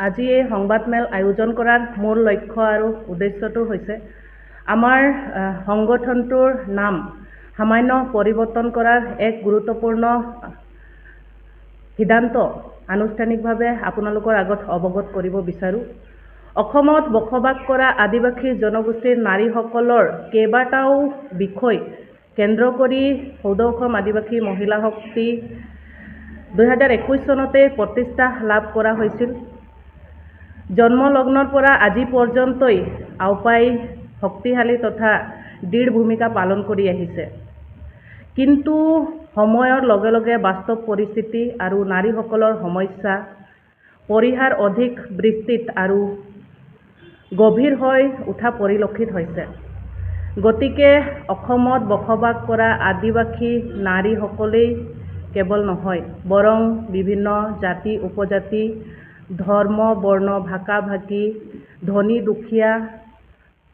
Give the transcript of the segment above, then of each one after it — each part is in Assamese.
আজি এই সংবাদমেল আয়োজন কৰাৰ মূল লক্ষ্য আৰু উদ্দেশ্যটো হৈছে আমাৰ সংগঠনটোৰ নাম সামান্য পৰিৱৰ্তন কৰাৰ এক গুৰুত্বপূৰ্ণ সিদ্ধান্ত আনুষ্ঠানিকভাৱে আপোনালোকৰ আগত অৱগত কৰিব বিচাৰোঁ। অসমত বসবাস কৰা আদিবাসী জনগোষ্ঠীৰ নাৰীসকলৰ কেইবাটাও বিষয় কেন্দ্ৰ কৰি সৌদ অসম আদিবাসী মহিলা শক্তি 2021 চনতে প্ৰতিষ্ঠা লাভ কৰা হৈছিল। জন্মলগ্নৰ পৰা আজি পৰ্যন্তই আওপাই শক্তিশালী তথা দৃঢ় ভূমিকা পালন কৰি আহিছে। কিন্তু সময়ৰ লগে লগে বাস্তৱ পৰিস্থিতি আৰু নাৰীসকলৰ সমস্যা পৰিহাৰ অধিক বিস্তৃত আৰু গভীৰ হৈ উঠা পৰিলক্ষিত হৈছে। গতিকে অসমত বসবাস কৰা আদিবাসী নাৰীসকলেই কেৱল নহয়, বৰং বিভিন্ন জাতি উপজাতি ধৰ্ম বৰ্ণ ভাষা ভাষী ধনী দুখীয়া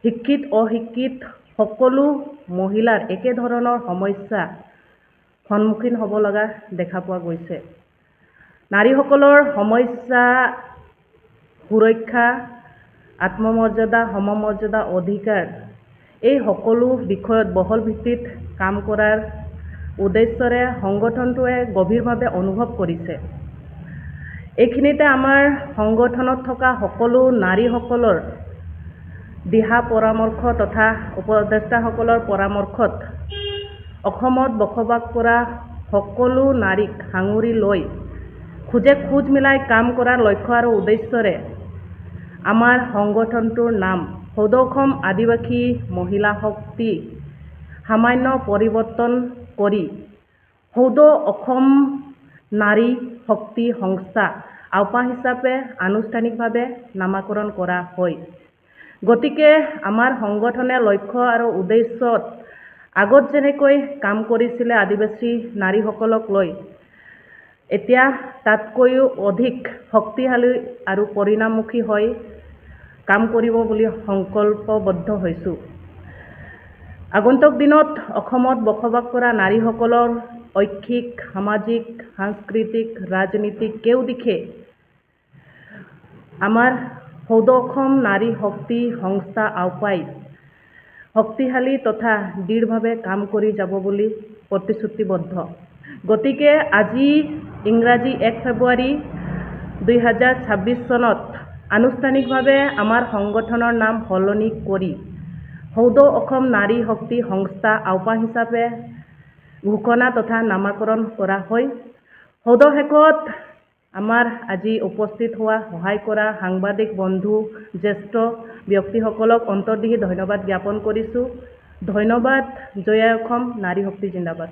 শিক্ষিত অশিক্ষিত সকলো মহিলাৰ একেধৰণৰ সমস্যা সন্মুখীন হ'ব লগা দেখা পোৱা গৈছে। নাৰীসকলৰ সমস্যা সুৰক্ষা আত্মমৰ্যাদা সমমৰ্যাদা অধিকাৰ এই সকলো বিষয়ত বহল ভিত্তিত কাম কৰাৰ উদ্দেশ্যৰে সংগঠনটোৱে গভীৰভাৱে অনুভৱ কৰিছে। এইখিনিতে আমাৰ সংগঠনত থকা সকলো নাৰীসকলৰ দিহা পৰামৰ্শ তথা উপদেষ্টাসকলৰ পৰামৰ্শত অসমত বসবাস কৰা সকলো নাৰীক সাঙুৰি লৈ খোজ মিলাই কাম কৰাৰ লক্ষ্য আৰু উদ্দেশ্যৰে আমাৰ সংগঠনটোৰ নাম সৌদ অসম আদিবাসী মহিলা শক্তি সামান্য পৰিৱৰ্তন কৰি সৌদ অসম নাৰী শক্তি সংস্থা আওপা হিচাপে আনুষ্ঠানিকভাৱে নামাকৰণ কৰা হয়। গতিকে আমাৰ সংগঠনে লক্ষ্য আৰু উদ্দেশ্যত আগত যেনেকৈ কাম কৰিছিলে আদিবাসী নাৰীসকলক লৈ, এতিয়া তাতকৈও অধিক শক্তিশালী আৰু পৰিণামমুখী হৈ কাম কৰিব বুলি সংকল্পবদ্ধ হৈছোঁ। আগন্তুক দিনত অসমত বসবাস কৰা নাৰীসকলৰ ঐচ্ছিক সামাজিক সাংস্কৃতিক ৰাজনীতিক কেউদিশে আমাৰ সৌদ অসম নাৰী শক্তি সংস্থা আওপাই শক্তিশালী তথা দৃঢ়ভাৱে কাম কৰি যাব বুলি প্ৰতিশ্ৰুতিবদ্ধ। গতিকে আজি ইংৰাজী 1 ফেব্ৰুৱাৰী 2026 চনত আনুষ্ঠানিকভাৱে আমাৰ সংগঠনৰ নাম সলনি কৰি সৌদ অসম নাৰী শক্তি সংস্থা আওপা হিচাপে ঘোষণা তথা নামাকৰণ কৰা হয়। সৌদ শেষত আমাৰ আজি উপস্থিত হোৱা সহায় কৰা সাংবাদিক বন্ধু জ্যেষ্ঠ ব্যক্তিসকলক অন্তৰ্দেশী ধন্যবাদ জ্ঞাপন কৰিছোঁ। ধন্যবাদ। জয় অসম নাৰী শক্তি জিন্দাবাদ।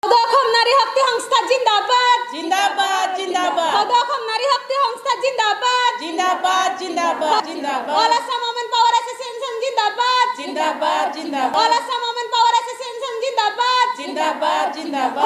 সৌদ অসম নাৰী শক্তি সংস্থা জিন্দাবাদ জিন্দাবাদ জিন্দাবাদ। সৌদ অসম নাৰী শক্তি সংস্থা জিন্দাবাদ জিন্দাবাদ জিন্দাবাদ জিন্দাবাদ। All Assam women power association জিন্দাবাদ জিন্দাবাদ জিন্দাবাদ। All Assam women power association জিন্দাবাদ জিন্দাবাদ জিন্দাবাদ।